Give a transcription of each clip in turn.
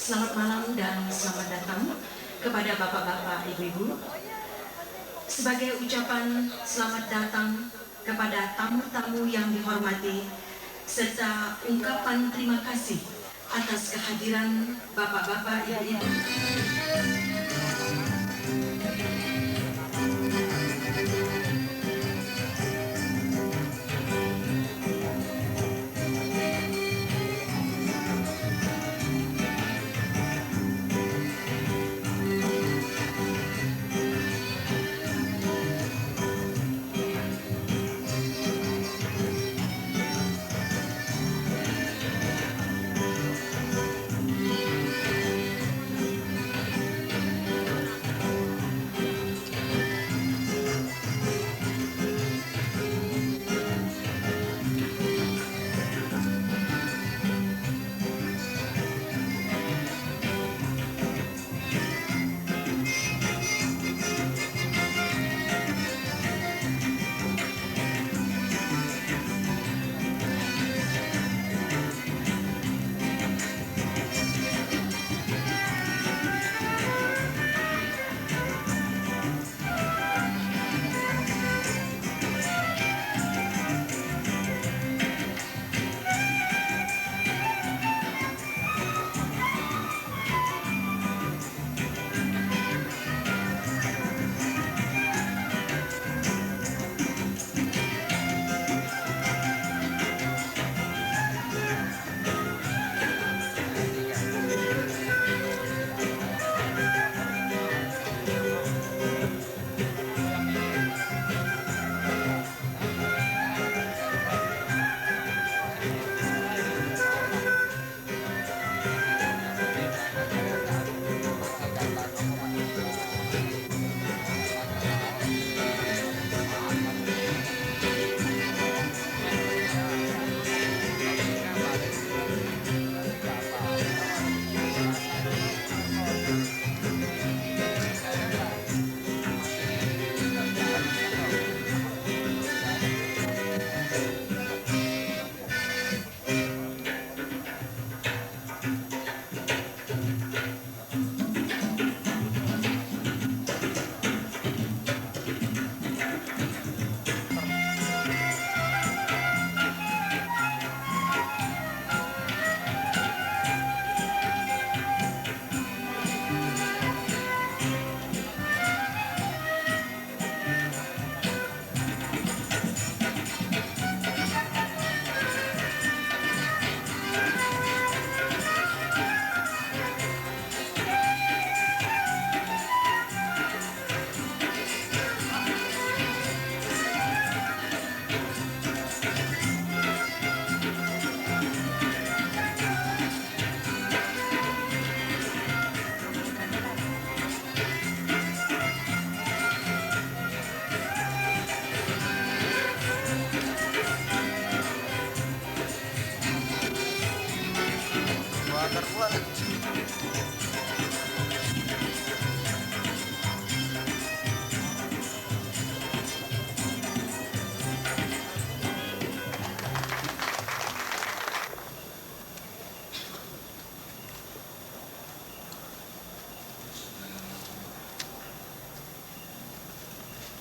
Selamat malam dan selamat datang kepada bapak-bapak, ibu-ibu. Sebagai ucapan selamat datang kepada tamu-tamu yang dihormati, serta ungkapan terima kasih atas kehadiran bapak-bapak, ibu-ibu.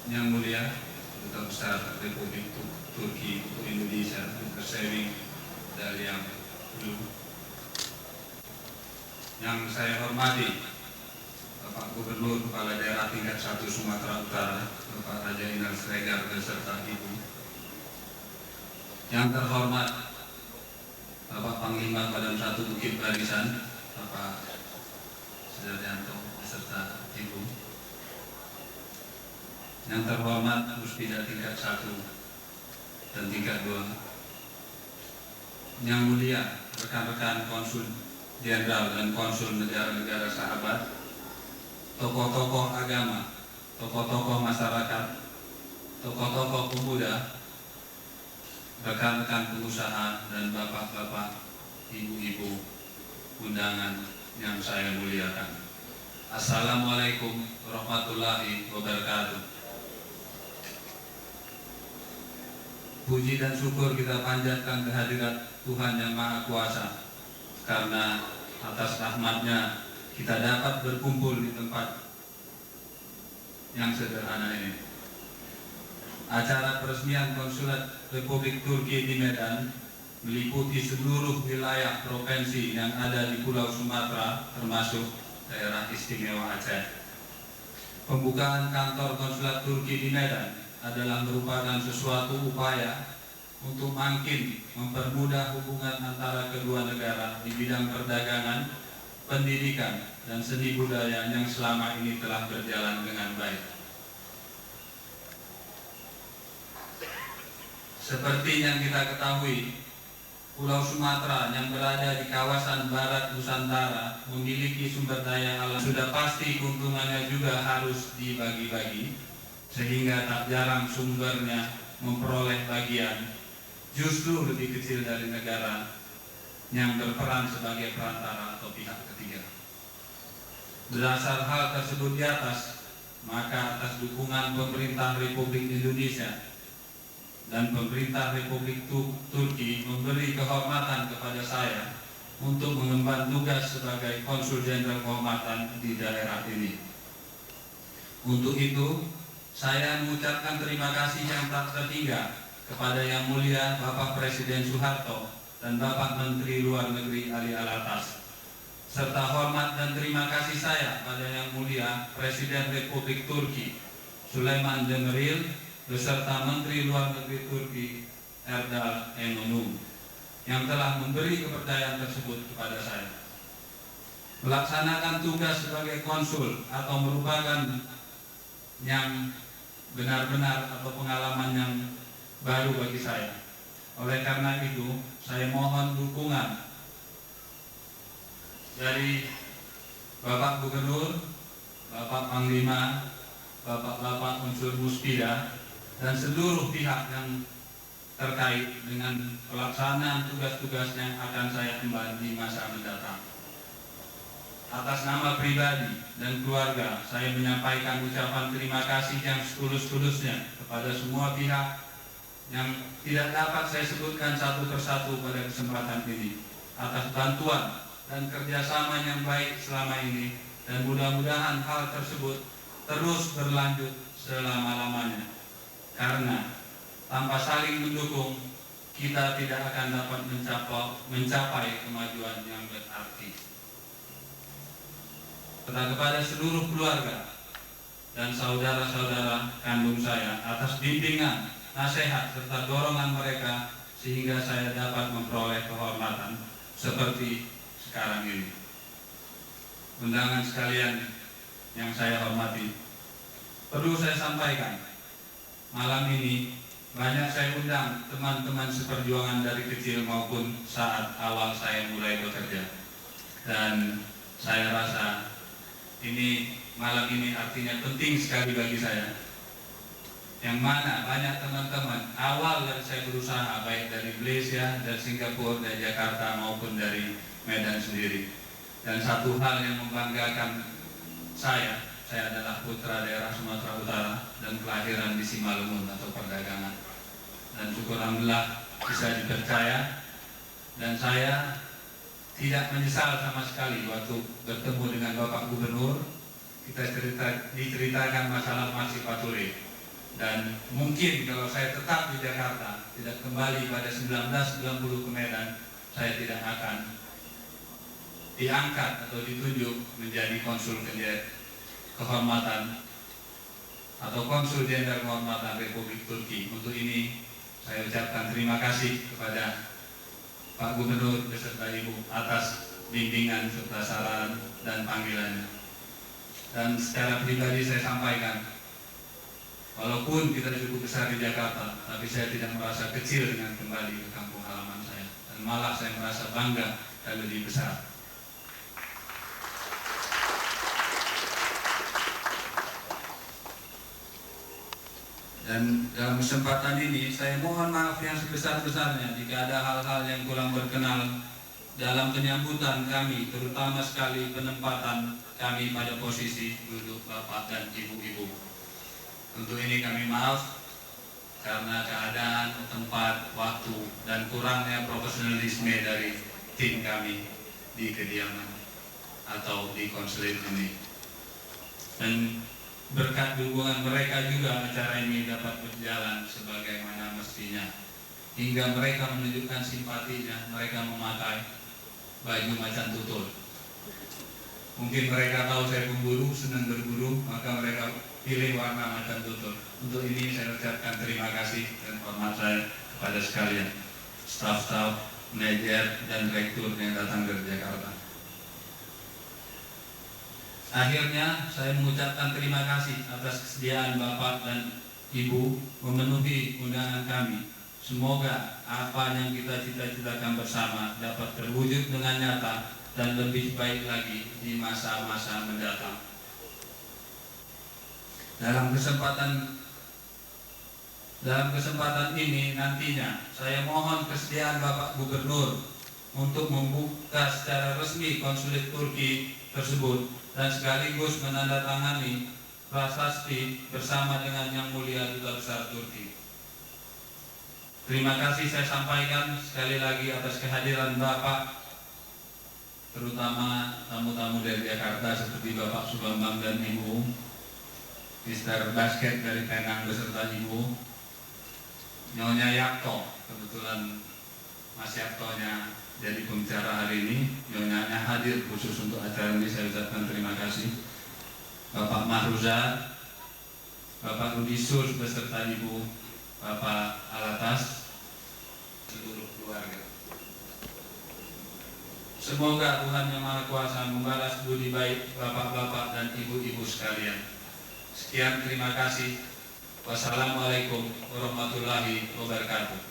Yang Mulia Duta Besar Republik Turki untuk Indonesia, Dr. Sevim Dalyaoglu. Yang saya hormati Bapak Gubernur Kepala Daerah tingkat 1 Sumatera Utara, Bapak Raja Inal Sregar beserta Ibu. Yang terhormat Bapak Panglima Badan 1 Bukit Barisan, Bapak Sudaryanto beserta Ibu. Yang terhormat Puspida tingkat 1 dan tingkat 2. Yang mulia rekan-rekan konsul jenderal dan konsul negara-negara sahabat, tokoh-tokoh agama, tokoh-tokoh masyarakat, tokoh-tokoh pemuda, rekan-rekan pengusaha, dan bapak-bapak, ibu-ibu undangan yang saya muliakan. Assalamualaikum warahmatullahi wabarakatuh. Puji dan syukur kita panjatkan kehadirat Tuhan Yang Maha Kuasa, karena atas rahmatnya kita dapat berkumpul di tempat yang sederhana ini. Acara peresmian Konsulat Republik Turki di Medan meliputi seluruh wilayah provinsi yang ada di Pulau Sumatera, termasuk daerah istimewa Aceh. Pembukaan kantor Konsulat Turki di Medan adalah merupakan sesuatu upaya untuk makin mempermudah hubungan antara kedua negara di bidang perdagangan, pendidikan, dan seni budaya yang selama ini telah berjalan dengan baik. Seperti yang kita ketahui, Pulau Sumatera yang berada di kawasan barat Nusantara memiliki sumber daya alam. Sudah pasti keuntungannya juga harus dibagi-bagi, sehingga tak jarang sumbernya memperoleh bagian justru lebih kecil dari negara yang berperan sebagai perantara atau pihak ketiga. Berdasar hal tersebut di atas, maka atas dukungan pemerintah Republik Indonesia dan pemerintah Republik Turki memberi kehormatan kepada saya untuk mengemban tugas sebagai Konsul Jenderal Kehormatan di daerah ini. Untuk itu, saya mengucapkan terima kasih yang tak terhingga kepada Yang Mulia Bapak Presiden Soeharto dan Bapak Menteri Luar Negeri Ali Alatas, serta hormat dan terima kasih saya pada Yang Mulia Presiden Republik Turki Süleyman Demirel beserta Menteri Luar Negeri Turki Erdal Enonu yang telah memberi kepercayaan tersebut kepada saya. Melaksanakan tugas sebagai konsul atau merupakan yang benar-benar atau pengalaman yang baru bagi saya. Oleh karena itu, saya mohon dukungan dari Bapak Gubernur, Bapak Panglima, Bapak-bapak unsur Muspida, dan seluruh pihak yang terkait dengan pelaksanaan tugas-tugas yang akan saya emban di masa mendatang. Atas nama pribadi dan keluarga, saya menyampaikan ucapan terima kasih yang setulus-tulusnya kepada semua pihak yang tidak dapat saya sebutkan satu persatu pada kesempatan ini, atas bantuan dan kerjasama yang baik selama ini, dan mudah-mudahan hal tersebut terus berlanjut selama-lamanya. Karena tanpa saling mendukung, kita tidak akan dapat mencapai kemajuan yang berarti. Kepada seluruh keluarga dan saudara-saudara kandung saya atas bimbingan, nasihat, serta dorongan mereka sehingga saya dapat memperoleh kehormatan seperti sekarang ini. Undangan sekalian yang saya hormati, perlu saya sampaikan, malam ini banyak saya undang teman-teman seperjuangan dari kecil maupun saat awal saya mulai bekerja. Dan saya rasa malam ini artinya penting sekali bagi saya. Yang mana banyak teman-teman awal dari saya berusaha, baik dari Malaysia, dari Singapura, dari Jakarta maupun dari Medan sendiri. Dan satu hal yang membanggakan saya adalah putra daerah Sumatera Utara dan kelahiran di Simalungun atau perdagangan. Dan syukur alhamdulillah bisa dipercaya, dan saya tidak menyesal sama sekali waktu bertemu dengan Bapak Gubernur. Kita diceritakan masalah Masjid Pature, dan mungkin kalau saya tetap di Jakarta, tidak kembali pada 1990 ke Medan, saya tidak akan diangkat atau ditunjuk menjadi konsul kehormatan atau Konsul Jenderal Kehormatan Republik Turki. Untuk ini saya ucapkan terima kasih kepada Pak Gubernur beserta Ibu atas bimbingan serta saran dan panggilannya. Dan secara pribadi saya sampaikan, walaupun kita cukup besar di Jakarta, tapi saya tidak merasa kecil dengan kembali ke kampung halaman saya, dan malah saya merasa bangga dan lebih besar. Dan dalam kesempatan ini saya mohon maaf yang sebesar-besarnya jika ada hal-hal yang kurang berkenan dalam penyambutan kami, terutama sekali penempatan kami pada posisi duduk Bapak dan Ibu-Ibu. Untuk ini kami maaf karena keadaan, tempat, waktu, dan kurangnya profesionalisme dari tim kami di kediaman atau di konsulat ini. Dan berkat dukungan mereka juga acara ini dapat berjalan sebagaimana mestinya. Hingga mereka menunjukkan simpatinya, mereka memakai baju macan tutul. Mungkin mereka tahu saya pemburu, senang berburu, maka mereka pilih warna macan tutul. Untuk ini saya ucapkan terima kasih dan hormat saya kepada sekalian, staf-staf, manajer, dan direktur yang datang dari Jakarta. Akhirnya saya mengucapkan terima kasih atas kesediaan Bapak dan Ibu memenuhi undangan kami. Semoga apa yang kita cita-citakan bersama dapat terwujud dengan nyata dan lebih baik lagi di masa-masa mendatang. Dalam kesempatan ini nantinya saya mohon kesediaan Bapak Gubernur untuk membuka secara resmi konsulat Turki tersebut dan sekaligus menandatangani prasasti bersama dengan Yang Mulia Duta Besar Turki. Terima kasih saya sampaikan sekali lagi atas kehadiran Bapak, terutama tamu-tamu dari Jakarta seperti Bapak Subambang dan Ibu, Mister Basket dari Penang beserta Ibu, Nyonya Yakto, kebetulan Mas Yaktonya jadi pembicara hari ini, Nyonyanya hadir khusus untuk acara ini, saya ucapkan terima kasih. Bapak Mahruza, Bapak Rudi Sus beserta Ibu, Bapak Alatas, seluruh keluarga. Semoga Tuhan Yang Maha Kuasa membalas budi baik bapak-bapak dan ibu-ibu sekalian. Sekian, terima kasih. Wassalamualaikum warahmatullahi wabarakatuh.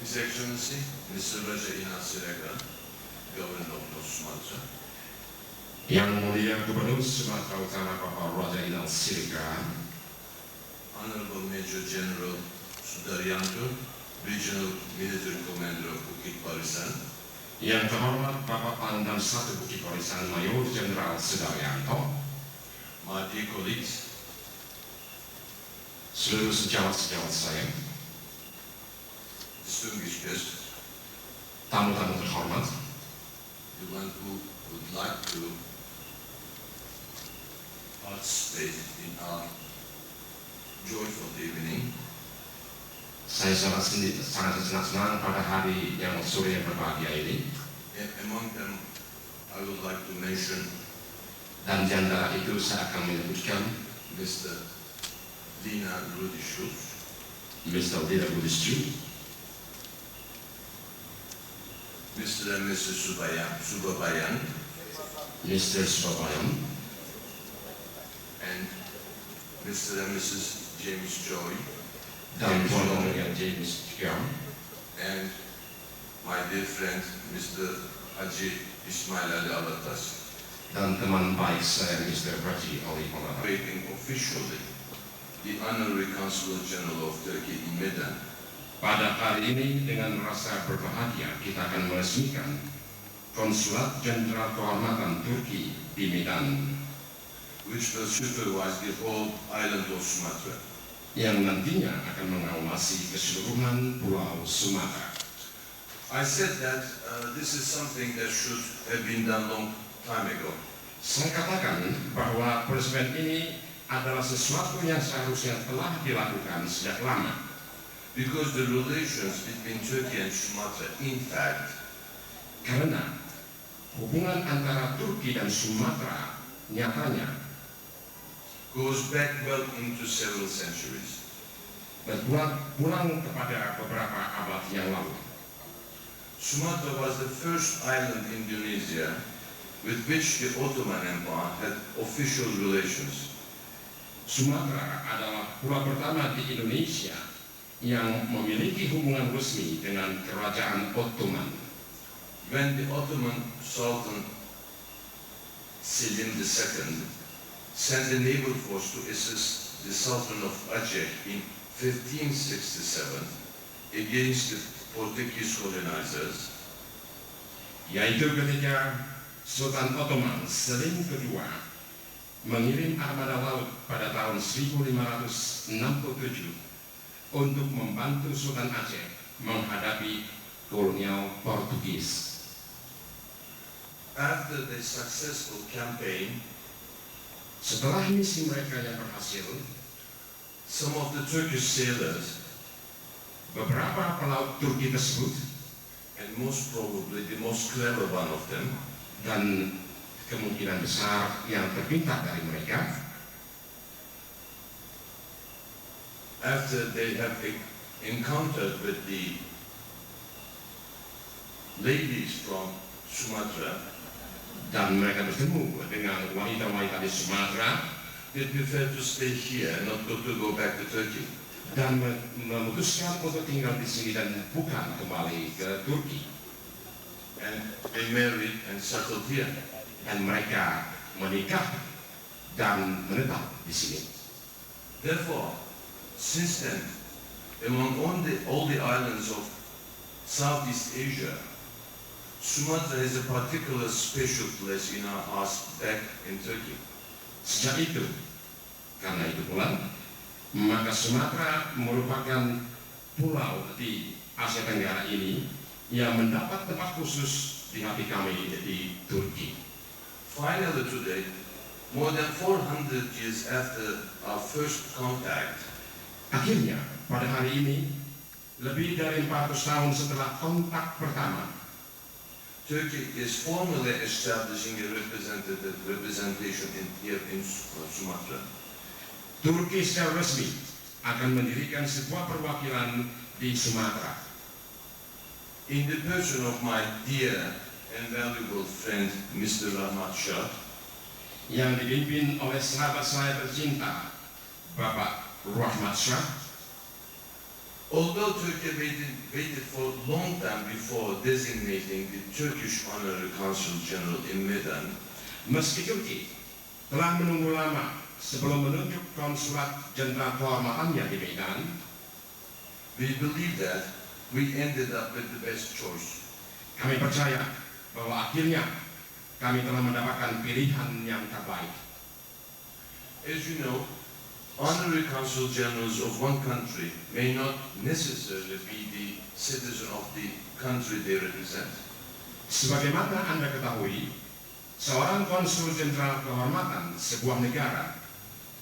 His Excellency, Mr. Raja Inas Siregar, Governor of Sumatra. Yang Mulia Gubernur Sumatera Utara Bapak Raja Inas Siregar, Honorable Major General Sudaryanto, Regional Military Commander of Bukit Barisan. Yang terhormat Bapak Pangdam 1 Bukit Barisan Mayor Jenderal Sudaryanto, My dear colleagues, seluruh sejawat-sejawat saya, distinguished guests, tamu-tamu terhormat, the one who would like to participate in our joyful evening. saya sangat senang pada hari yang sore yang berbahagia ini. Among them, I would like to mention Dan di antara itu saya akan menyebutkan Mr. Lina Rudi Schultz, Mr. Lina Budiscu, Mr. and Mrs. Subabayan, Mr. Subabayan, and Mr. and Mrs. James Joy, dan Tuan Mulia James Kiam, and my dear friend Mr. Haji Ismail Ali Alatas, dan teman baik saya Mr. Haji Ali Alatas, creating officially the Honorary Consul General of Turkey in Medan. Pada hari ini dengan rasa berbahagia kita akan meresmikan Konsulat Jenderal Kehormatan Turki di Medan, which will supervise the whole island of Sumatra. Yang nantinya akan mengawasi keseluruhan Pulau Sumatera. I said that this is something that should have been done long time ago. Saya katakan bahwa peresmian ini adalah sesuatu yang seharusnya telah dilakukan sejak lama. Because the relations between Turkey and Sumatra, in fact, Karena hubungan antara Turki dan Sumatera nyatanya goes back well into several centuries. pulang kepada beberapa abad yang lalu. Sumatra was the first island in Indonesia with which the Ottoman Empire had official relations. Sumatera adalah pulau pertama di Indonesia yang memiliki hubungan resmi dengan Kerajaan Ottoman. When the Ottoman Sultan Selim II sent a naval force to assist the Sultan of Aceh in 1567 against the Portuguese colonizers, Yaitu ketika Sultan Ottoman Selim II mengirim armada laut pada tahun 1567 untuk membantu Sultan Aceh menghadapi kolonial Portugis. After the successful campaign, Setelah misi mereka yang berhasil, some of the Turkish sailors, beberapa pelaut Turki tersebut, and most probably the most clever one of them, dan kemungkinan besar yang terpintar dari mereka, after they have encountered with the ladies from Sumatra, dan mereka bertemu dengan wanita-wanita di Sumatera, they prefer to stay here and not to go back to Turkey. dan memutuskan untuk tinggal di sini dan bukan kembali ke Turki. And they married and settled here. Dan mereka menikah dan menetap di sini. Therefore, since then, among all the islands of Southeast Asia, Sumatra has a particular special place in our hearts back in Turkey. Sejak itu, karena itu pula, maka Sumatera merupakan pulau di Asia Tenggara ini yang mendapat tempat khusus di hati kami di Turki. Finally today, more than 400 years after our first contact, Akhirnya, pada hari ini, lebih dari 400 tahun setelah kontak pertama, Turkey is formally establishing a representation here in Sumatra. Turki secara resmi akan mendirikan sebuah perwakilan di Sumatera. In the person of my dear and valuable friend, Mr. Rahmat Shah, yang dipimpin oleh sahabat saya tercinta, Bapak Rahmat Shah. although Turkey waited for a long time before designating the Turkish Honorary Consul General in Medan, Meski Turki telah menunggu lama sebelum menunjuk konsulat jenderal kehormatannya di Medan, we believe that we ended up with the best choice. kami percaya bahwa akhirnya kami telah mendapatkan pilihan yang terbaik. As you know, honorary consul generals of one country may not necessarily be the citizen of the country they represent. Sebagaimana Anda ketahui, seorang konsul jenderal kehormatan sebuah negara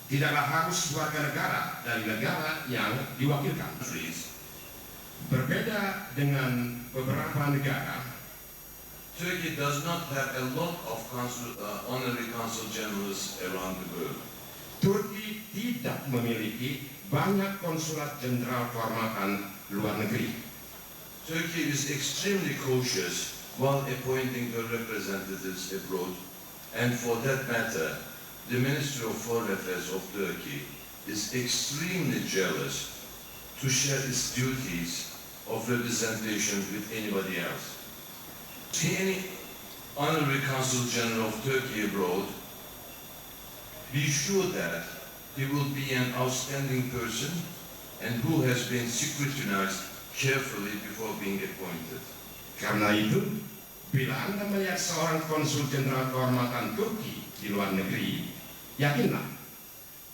tidaklah harus warga negara dari negara yang diwakilkan. Berbeda dengan beberapa negara, Turkey does not have a lot of honorary consul generals around the world. Turki tidak memiliki banyak konsulat jenderal kehormatan luar negeri. Turkey is extremely cautious while appointing her representatives abroad, and for that matter, the Ministry of Foreign Affairs of Turkey is extremely jealous to share its duties of representation with anybody else. Any honorary consul general of Turkey abroad, be sure that he will be an outstanding person and who has been scrutinized carefully before being appointed. Karena itu, bila Anda melihat seorang konsul jenderal kehormatan Turki di luar negeri, yakinlah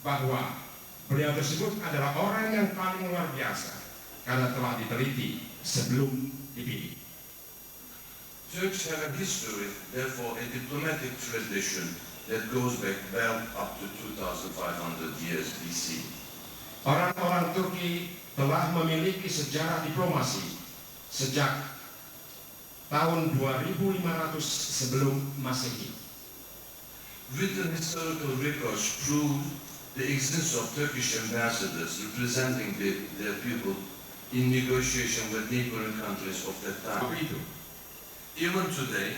bahwa beliau tersebut adalah orang yang paling luar biasa karena telah diteliti sebelum dipilih. Turks have a history, therefore a diplomatic tradition that goes back well up to 2,500 years BC. Orang-orang Turki telah memiliki sejarah diplomasi sejak tahun 2500 sebelum Masehi. Written historical records prove the existence of Turkish ambassadors representing their people in negotiation with neighboring countries of that time. Even today,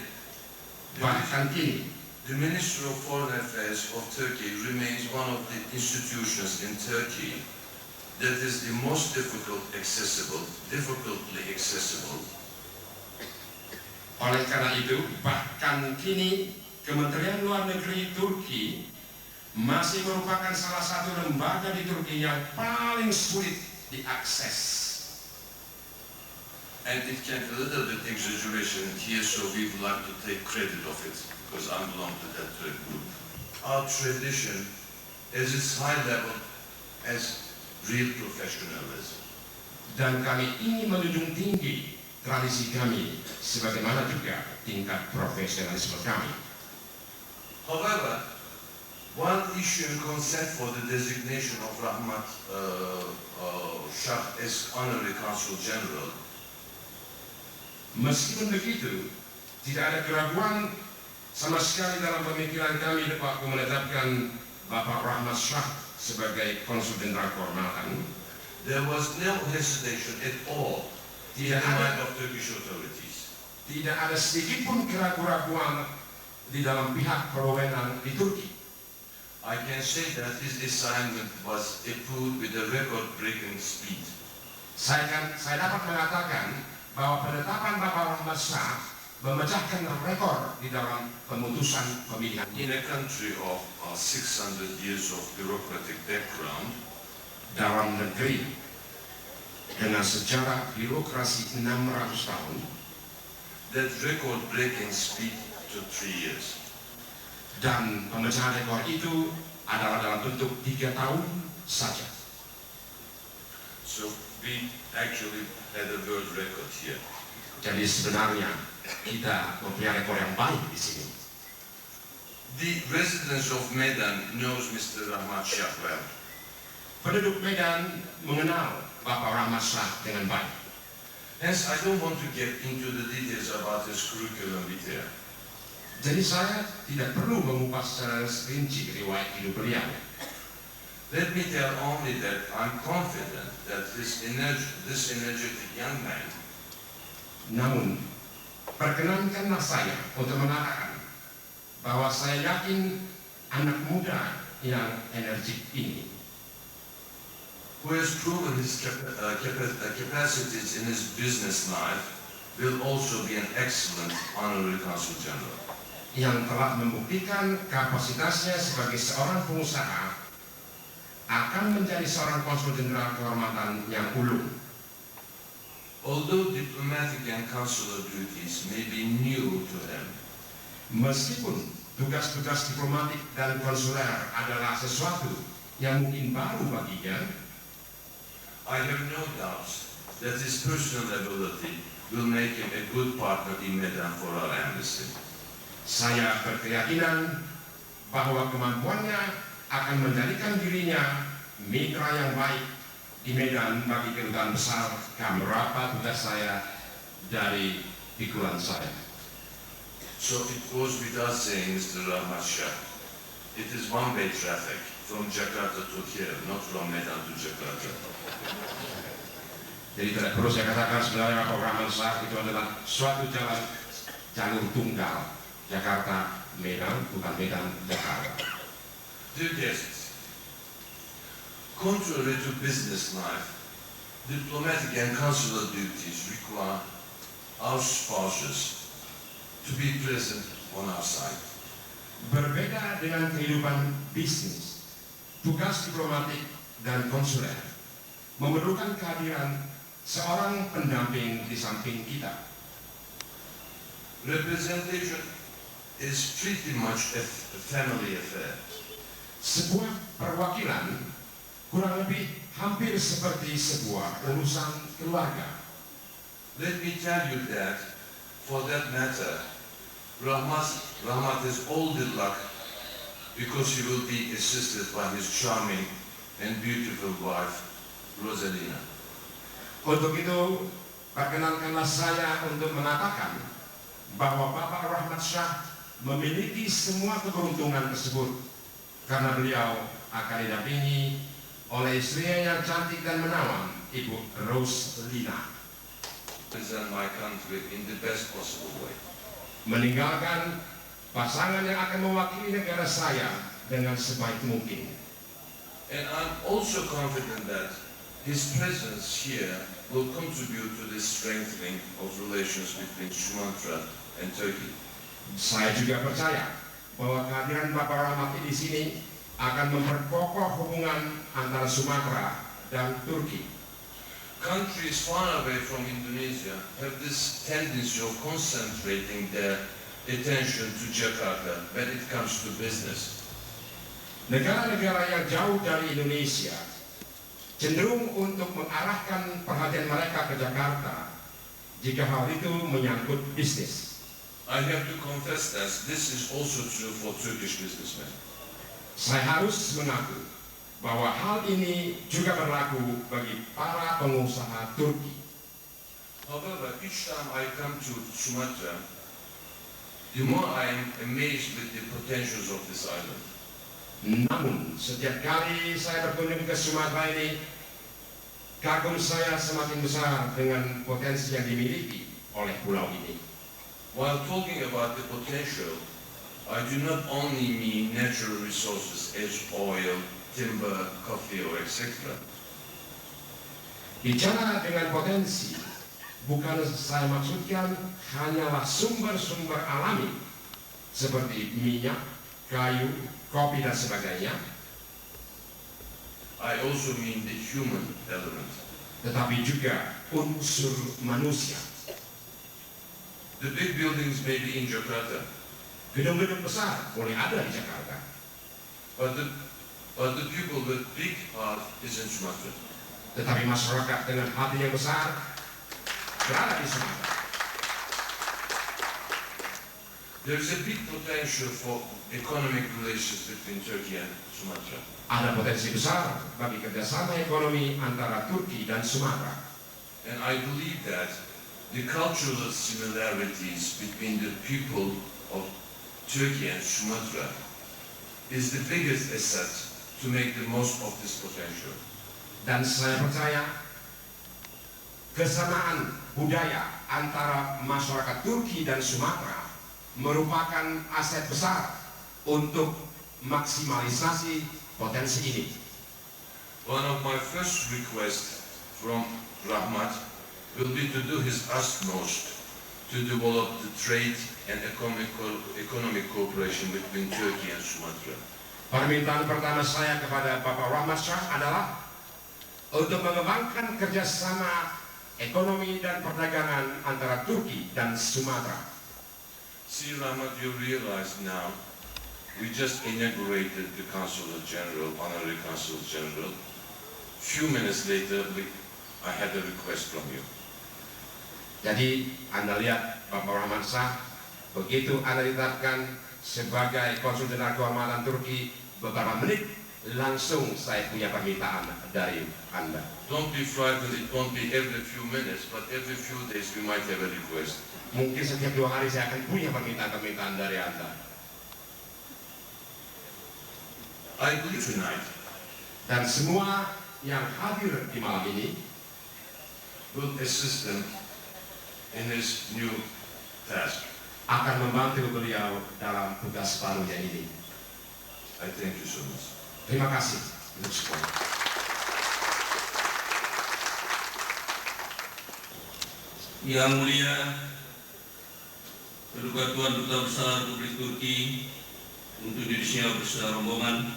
Bahkan kini, the Ministry of Foreign Affairs of Turkey remains one of the institutions in Turkey that is the most difficultly accessible. oleh karena itu, bahkan kini Kementerian Luar Negeri Turki masih merupakan salah satu lembaga di Turki yang paling sulit diakses. and it can be a little bit exaggeration here, so we would like to take credit of it, because I belong to that group. Our tradition is its high level as real professionalism. Dan kami ingin menjunjung tinggi tradisi kami, sebagaimana juga tingkat profesionalisme kami. However, while issuing consent for the designation of Rahmat Shah as Honorary Consul General, meskipun begitu, tidak ada keraguan sama sekali dalam pemikiran kami dapat menetapkan Bapak Rahmat Shah sebagai Konsul Jenderal Kehormatan. there was no hesitation at all in the mind of Turkish authorities. Tidak ada sedikit pun keraguan di dalam pihak berwenang di Turki. I can say that his assignment was approved with a record-breaking speed. Saya dapat mengatakan bahwa penetapan Bapak Rahmat Shah memecahkan rekor di dalam pemutusan pemilihan. In a country of 600 years of bureaucratic background, Dalam negeri dengan sejarah birokrasi 600 tahun, that record-breaking speed took 3 years. dan pemecahan rekor itu adalah dalam bentuk 3 tahun saja. So we actually had a world record here. Jadi sebenarnya kita mempunyai rekor yang baik di sini. The residents of Medan knows Mr. Rahmat Shah well. Penduduk Medan mengenal Bapak Rahmat Shah dengan baik. Hence, I don't want to get into the details about his curriculum vitae. Jadi saya tidak perlu mengupas secara rinci riwayat hidup beliau. Let me tell only that I'm confident that this energetic young man Namun, perkenankanlah saya untuk mengatakan bahwa saya yakin anak muda yang energik ini, who has proven his capacities in his business life, will also be an excellent honorary consul general. yang telah membuktikan kapasitasnya sebagai seorang pengusaha, akan menjadi seorang konsul jenderal kehormatan yang ulung. Although diplomatic and consular duties may be new to him, Meskipun tugas-tugas diplomatik dan konsuler adalah sesuatu yang mungkin baru baginya, I have no doubts that his personal ability will make him a good partner in Medan for our embassy. saya berkeyakinan bahwa kemampuannya akan menjadikan dirinya mitra yang baik di Medan bagi kedutaan besar beberapa tugas saya dari pikulan saya. So it goes without saying, Mr. Rahmat Shah, it is one-way traffic from Jakarta to here, not from Medan to Jakarta. Jadi tidak perlu saya katakan sebenarnya Bapak Rahmat Shah itu adalah suatu jalur tunggal, Jakarta Medan, bukan Medan Jakarta. Dear guests, contrary to business life, diplomatic and consular duties require our spouses to be present on our side. Berbeda dengan kehidupan bisnis, tugas diplomatik dan konsuler memerlukan kehadiran seorang pendamping di samping kita. Representation is pretty much a family affair. Sebuah perwakilan kurang lebih hampir seperti sebuah urusan keluarga. Let me tell you that, for that matter, Rahmat has all the luck because he will be assisted by his charming and beautiful wife, Rosalina. Untuk itu, perkenankanlah saya untuk mengatakan bahwa Bapak Rahmat Shah memiliki semua keberuntungan tersebut karena beliau akan didampingi oleh istrinya yang cantik dan menawan, Ibu Rosalina. Represent my country in the best possible way. Meninggalkan pasangan yang akan mewakili negara saya dengan sebaik mungkin. And I'm also confident that his presence here will contribute to the strengthening of relations between Sumatra and Turkey. Saya juga percaya bahwa kehadiran Bapak Rahmat di sini akan memperkokoh hubungan antara Sumatera dan Turki. countries far away from Indonesia have this tendency of concentrating their attention to Jakarta when it comes to business. Negara-negara yang jauh dari Indonesia cenderung untuk mengarahkan perhatian mereka ke Jakarta jika hal itu menyangkut bisnis. I have to confess that this is also true for Turkish businessmen. Saya harus mengaku bahwa hal ini juga berlaku bagi para pengusaha Turki. However, each time I come to Sumatra, the more I am amazed with the potentials of this island. Namun, setiap kali saya berkunjung ke Sumatera ini, kagum saya semakin besar dengan potensi yang dimiliki oleh pulau ini. While talking about the potential, I do not only mean natural resources as oil, timber, coffee, or etc. Bicara dengan potensi, bukan saya maksudkan hanyalah sumber-sumber alami seperti minyak, kayu, kopi dan sebagainya, I also mean the human element. tetapi juga unsur manusia. The big buildings may be in Jakarta, Gedung-gedung besar boleh ada di Jakarta, but the people with big heart is in Sumatra. tetapi masyarakat dengan hati yang besar berada di Sumatera. There is a big potential for economic relations between Turkey and Sumatra. Ada potensi besar bagi kerjasama ekonomi antara Turki dan Sumatera. And I believe that the cultural similarities between the people of Turkey and Sumatra is the biggest asset to make the most of this potential. Dan saya percaya kesamaan budaya antara masyarakat Turki dan Sumatera merupakan aset besar untuk maksimalisasi potensi ini. One of my first requests from Rahmat will be to do his utmost to develop the trade and economic cooperation between Turkey and Sumatra. Permintaan pertama saya kepada Bapak Rahmat Shah adalah untuk mengembangkan kerjasama ekonomi dan perdagangan antara Turki dan Sumatera. See, Rahmat, you realize now, we just inaugurated the Consulate General, Honorary Consulate General. Few minutes later, I had a request from you. Jadi Anda lihat Bapak Rahmat Shah, begitu Anda ditetapkan sebagai Konsul Jenderal Kehormatan Turki, beberapa menit langsung saya punya permintaan dari Anda. Don't be frightened, it won't be every few minutes, but every few days we might have a request. Mungkin setiap 2 hari saya akan punya permintaan-permintaan dari Anda. I believe tonight Dan semua yang hadir di malam ini will assist him in his new task. akan membantu beliau dalam tugas barunya ini. I thank you so much. Terima kasih untuk semua. Yang mulia Kedudukan Tuan Duta Besar Republik Turki untuk Indonesia beserta rombongan,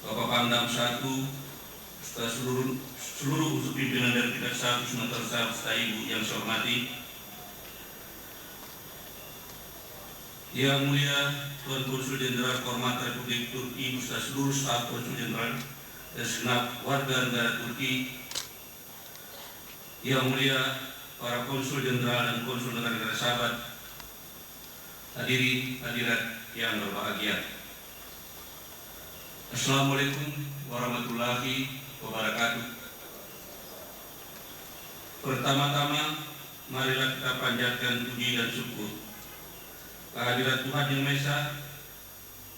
Bapak Pangdam I, serta seluruh unsur pimpinan dari tingkat 1 Sumatera serta Ibu yang saya hormati. Yang mulia Tuan Konsul Jenderal Kehormatan Republik Turki beserta seluruh staf Konsul Jenderal dan segenap warga negara Turki. Yang mulia para konsul jenderal dan konsul negara-negara sahabat, hadirat yang berbahagia. Assalamualaikum warahmatullahi wabarakatuh. Pertama-tama, marilah kita panjatkan puji dan syukur kehadirat Tuhan Yang Maha Esa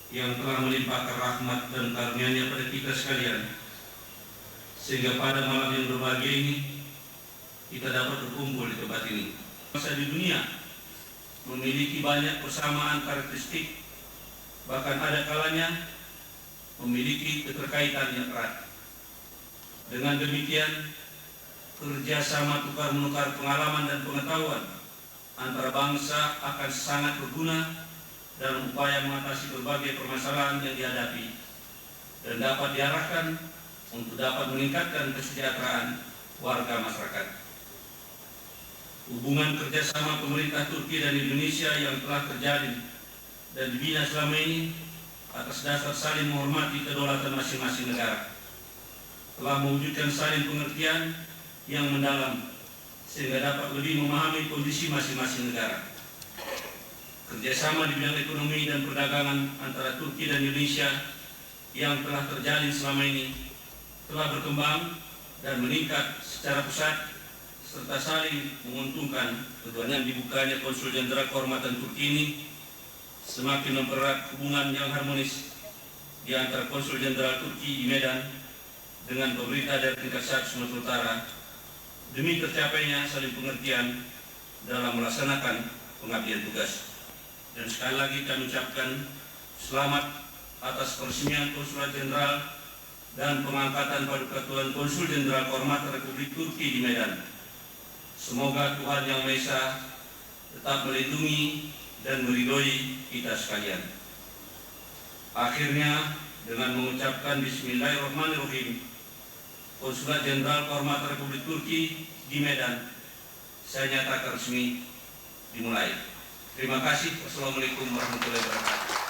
yang telah melimpahkan rahmat dan karunia-Nya pada kita sekalian, sehingga pada malam yang berbahagia ini kita dapat berkumpul di tempat ini. Bangsa di dunia memiliki banyak persamaan karakteristik, bahkan ada kalanya memiliki keterkaitan yang erat. Dengan demikian, kerjasama tukar-menukar pengalaman dan pengetahuan antara bangsa akan sangat berguna dalam upaya mengatasi berbagai permasalahan yang dihadapi dan dapat diarahkan untuk dapat meningkatkan kesejahteraan warga masyarakat. Hubungan kerjasama pemerintah Turki dan Indonesia yang telah terjalin dan dibina selama ini atas dasar saling menghormati kedaulatan masing-masing negara telah mewujudkan saling pengertian yang mendalam sehingga dapat lebih memahami kondisi masing-masing negara. Kerjasama di bidang ekonomi dan perdagangan antara Turki dan Indonesia yang telah terjalin selama ini telah berkembang dan meningkat secara pesat serta saling menguntungkan. Dengan dibukanya Konsul Jenderal Kehormatan Turki ini semakin mempererat hubungan yang harmonis di antara Konsul Jenderal Turki di Medan dengan pemerintah dari tingkat 1 Sumatera Utara demi tercapainya saling pengertian dalam melaksanakan pengabdian tugas. Dan sekali lagi kami ucapkan selamat atas peresmian Konsulat Jenderal dan pengangkatan Paduka Tuan Konsul Jenderal Kehormatan Republik Turki di Medan. Semoga Tuhan Yang Maha Esa tetap melindungi dan meridhoi kita sekalian. Akhirnya, dengan mengucapkan Bismillahirrahmanirrahim, Konsulat Jenderal Kehormatan Republik Turki di Medan saya nyatakan resmi dimulai. Terima kasih. Wassalamualaikum warahmatullahi wabarakatuh.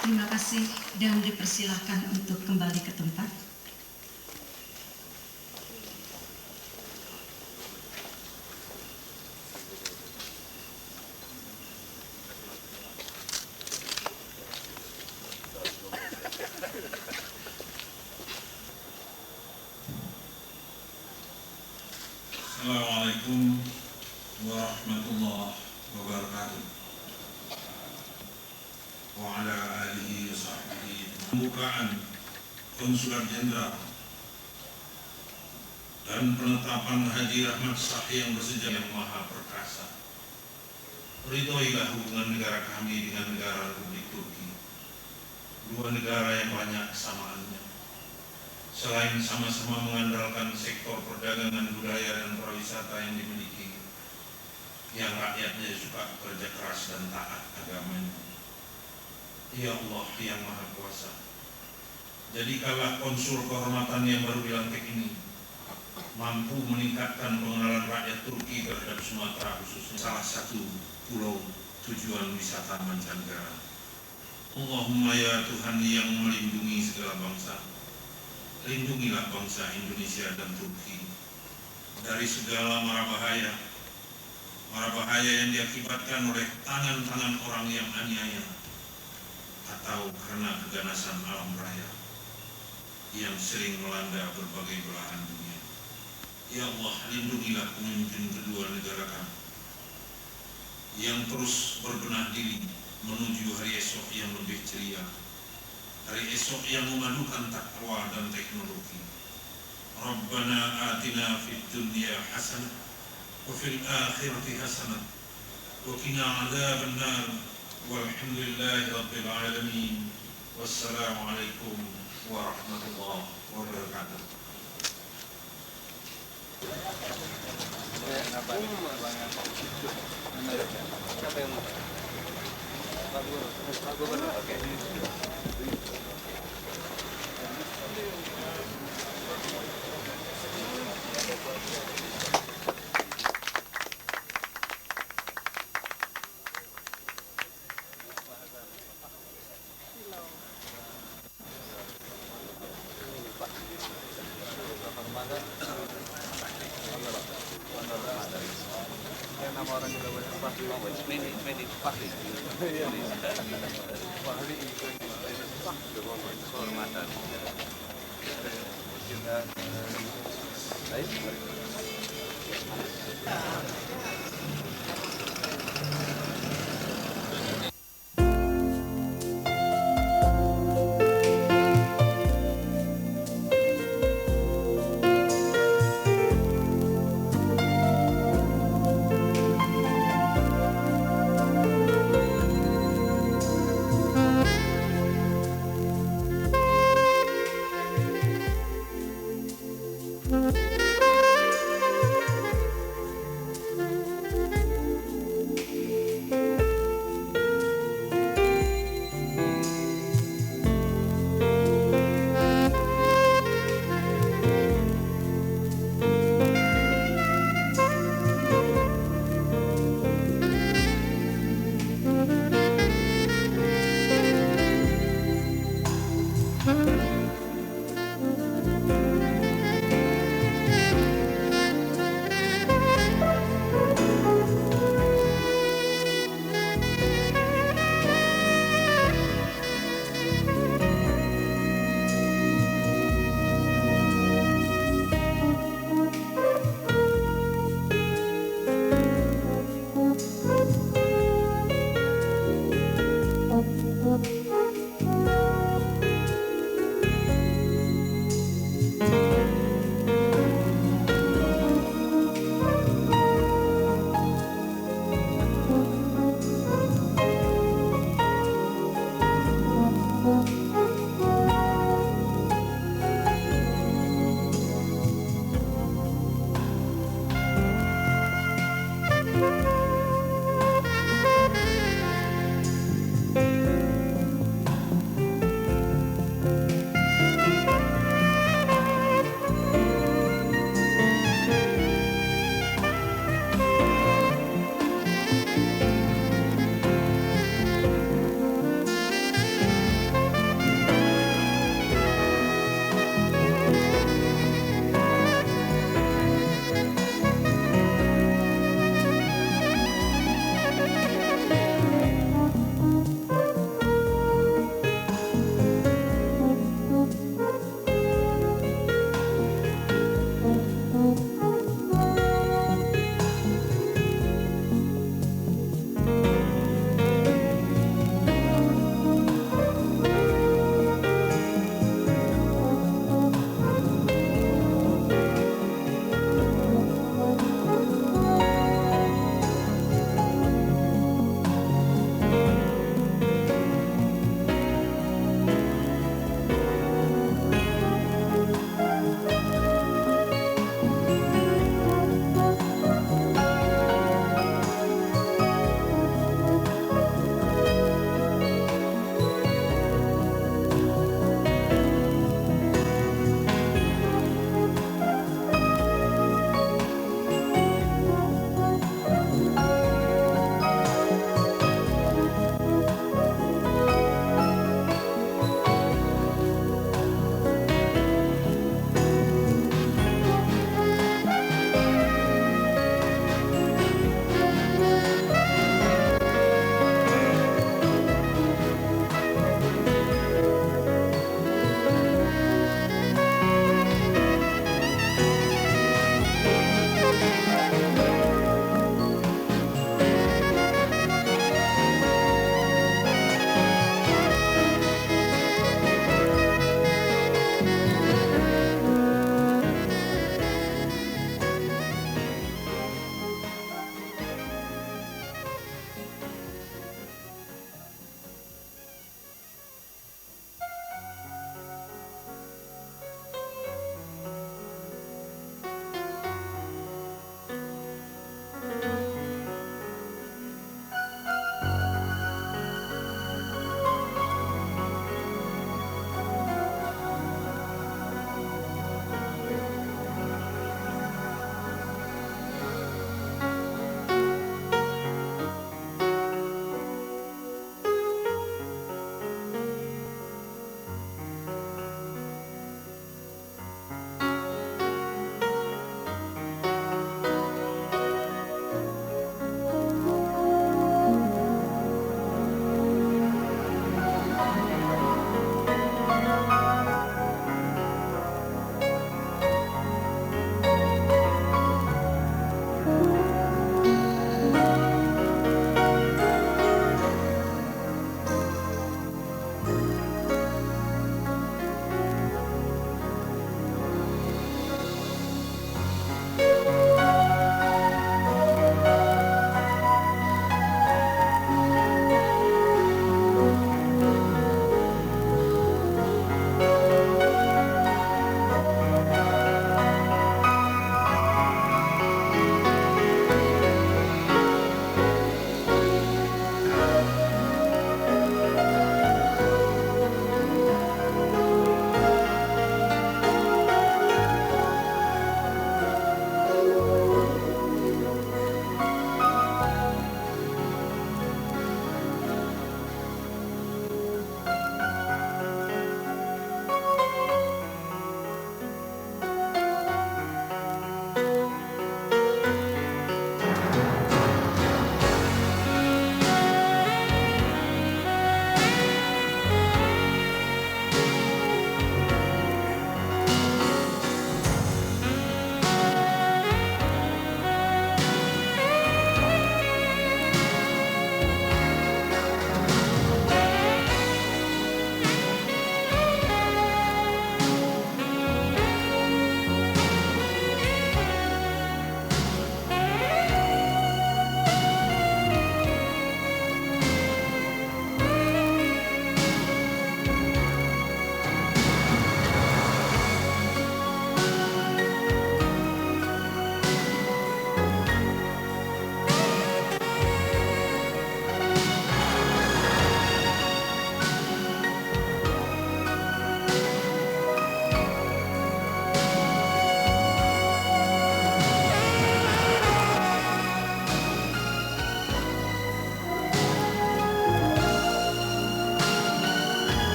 Terima kasih dan dipersilahkan untuk kembali ke tempat. Assalamualaikum warahmatullahi wabarakatuh. Wa ala alihi wa sahbihi. Pembukaan Konsulat Jenderal dan penetapan Haji Rahmat Shah yang bersejarah yang maha perkasa. Ridhoilah hubungan negara kami dengan negara Republik Turki, dua negara yang banyak kesamaannya. Selain sama-sama mengandalkan sektor perdagangan, budaya, dan pariwisata yang dimiliki, yang rakyatnya suka bekerja keras dan taat agamanya. Ya Allah yang Maha Kuasa, jadikanlah konsul kehormatan yang baru dilantik ini mampu meningkatkan pengenalan rakyat Turki terhadap Sumatera, khususnya salah satu pulau tujuan wisata mancanegara. Allahumma ya Tuhan yang melindungi segala bangsa, lindungilah bangsa Indonesia dan Turki dari segala mara bahaya yang diakibatkan oleh tangan-tangan orang yang aniaya atau karena keganasan alam raya yang sering melanda berbagai belahan dunia. Ya Allah, lindungilah pemimpin kedua negara kami yang terus berbenah diri menuju hari esok yang lebih ceria, hari esok yang memadukan takwa dan teknologi. Rabbana atina fid dunya hasanah wa fil akhirati hasanah wa qina adzabannar. Walhamdulillahi rabbil alamin. Wassalamualaikum warahmatullahi wabarakatuh.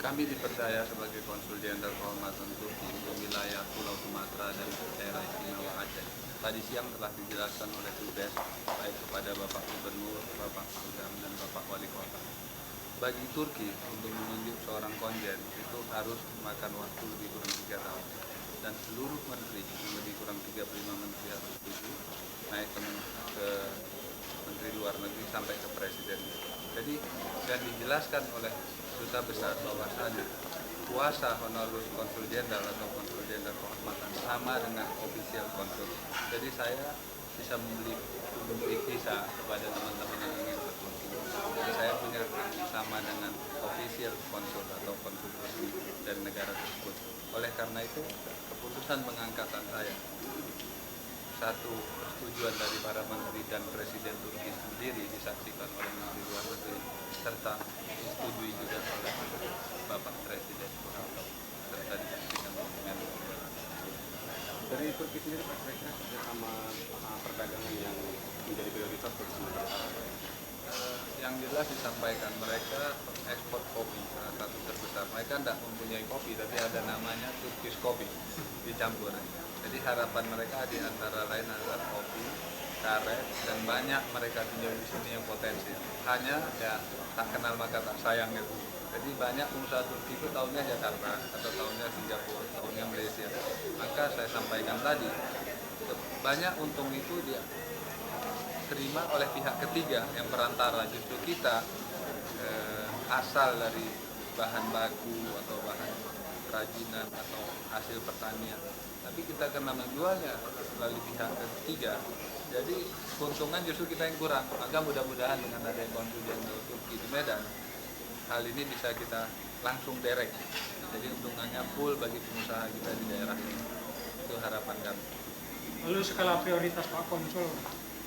Kami dipercaya sebagai Konsul Jenderal Kehormatan Turki untuk wilayah Pulau Sumatera dan daerah istimewa Aceh. Tadi siang telah dijelaskan oleh Dubes, baik kepada Bapak Gubernur, Bapak Pangdam, dan Bapak Wali Kota. Bagi Turki, untuk menunjuk seorang konjen itu harus memakan waktu lebih kurang 3 tahun. Dan seluruh menteri, lebih kurang 35 menteri harus setuju, naik ke Menteri Luar Negeri sampai ke Presiden. Jadi, sudah dijelaskan oleh Duta Besar bahwasanya kuasa honoris konsul jenderal atau konsul jenderal kehormatan sama dengan official konsul. Jadi saya bisa memberi visa kepada teman-teman yang ingin ke Turki. Jadi saya punya sama dengan official konsul atau konsul resmi dari negara tersebut. Oleh karena itu, keputusan pengangkatan saya, satu, persetujuan dari para menteri dan presiden Turki sendiri disaksikan oleh Menteri Luar Negeri serta disetujui juga oleh Bapak Presiden atau serta disaksikan oleh Menlu. Dari Turki sendiri Pak, kira-kira kerjasama perdagangan yang menjadi prioritas untuk sementara? Yang jelas disampaikan mereka ekspor kopi salah satu terbesar. Mereka tidak mempunyai kopi, tapi ada namanya Turkish Coffee dicampur. Jadi harapan mereka di antara lain adalah kopi, karet, dan banyak mereka tinjau di sini yang potensi. Hanya ya tak kenal maka tak sayang gitu. Jadi banyak pengusaha Turki itu tahunnya Jakarta atau tahunnya Singapura, tahunnya Malaysia. Maka saya sampaikan tadi, banyak untung itu dia terima oleh pihak ketiga yang perantara. Justru kita asal dari bahan baku atau bahan kerajinan atau hasil pertanian, tapi kita kena menjualnya melalui pihak ketiga, jadi keuntungan justru kita yang kurang. Maka mudah-mudahan dengan adanya konsul jenderal Turki di Medan, hal ini bisa kita langsung direct, jadi untungannya full bagi pengusaha kita di daerah ini. Itu harapan kami. Lalu skala prioritas Pak Konsul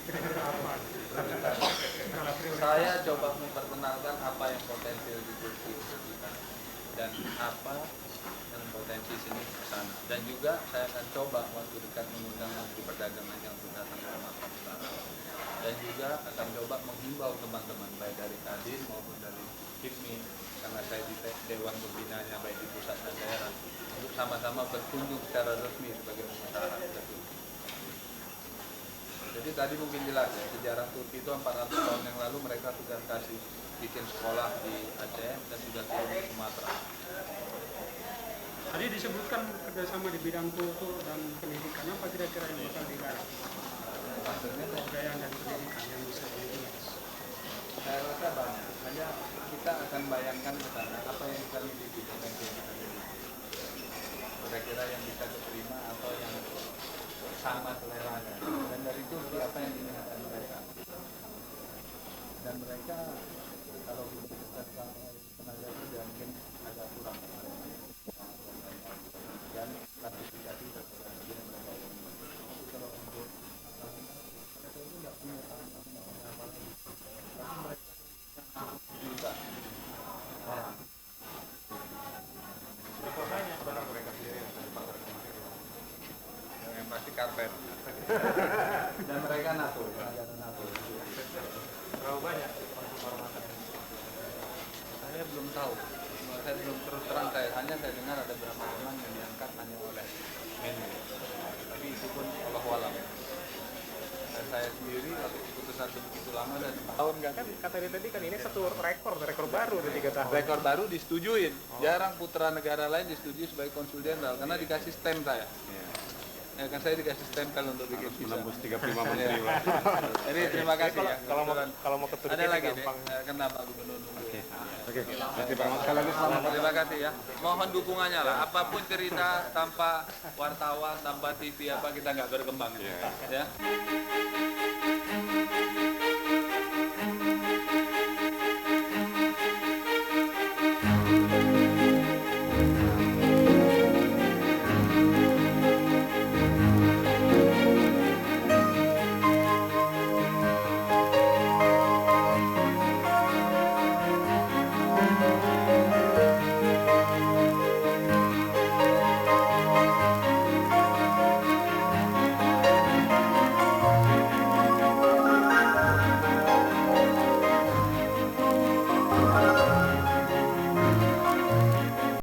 kira-kira apa? Skala prioritas. Saya coba memperkenalkan apa yang potensial di Turki untuk kita dan apa yang potensi sini ke sana. Dan juga saya akan coba waktu dekat mengundang Menteri Perdagangan yang sudah datang ke Sumatera Utara. Dan juga akan coba menghimbau teman-teman baik dari Kadin maupun dari HIPMI, karena saya di Dewan Pembinanya baik di pusat dan daerah, untuk sama-sama berkunjung secara resmi sebagai pengusaha ke Turki. Jadi tadi mungkin jelas ya, sejarah Turki itu 400 tahun yang lalu mereka sudah kasih bikin sekolah di Aceh dan sudah turun ke Sumatera. Tadi disebutkan kerjasama di bidang kultur dan pendidikan, apa kira-kira yang bakal digarap? Maksudnya Kebudayaan dan pendidikan yang bisa dibahas. saya rasa banyak, hanya kita akan bayangkan ke sana apa yang kita miliki, potensi yang kita miliki. Kira-kira yang bisa diterima atau yang sama seleranya, dan dari itu apa yang diinginkan mereka. Dan mereka kalau belum dikatakan tenaga kerja mungkin agak kurang, dan klasifikasi terhadap mereka ini. Kalau untuk mereka itu tidak punya tanggung apa lagi, tapi mereka juta orang. Berapa banyak barang mereka sendiri yang sudah dipasar kemarin? Yang pasti karpet. Dan mereka NATO, negara NATO. Berapa banyak konsul kehormatan? Saya belum tahu. Saya belum terus terang, saya dengar ada beberapa orang yang diangkat hanya oleh Menlu. Tapi itu pun wallahualam. Dan saya sendiri waktu keputusan begitu lama dan Tahun nggak kan? Kata dia tadi kan ini satu rekor baru di 3 tahun. rekor baru disetujuin. Jarang putra negara lain disetujui sebagai konsul jenderal karena dikasih stem saya. Ya kan saya dikasih stem kalau untuk bikin visa. Menembus 35 menteri. Ya. Jadi terima kasih ya. Kalau mau ke Turki Ada lagi gampang. deh, kenapa Gubernur nunggu. Oke. Sekali lagi selamat. Terima kasih ya. Mohon dukungannya lah. Apapun cerita tanpa wartawan, tanpa TV apa kita nggak berkembang. Ya.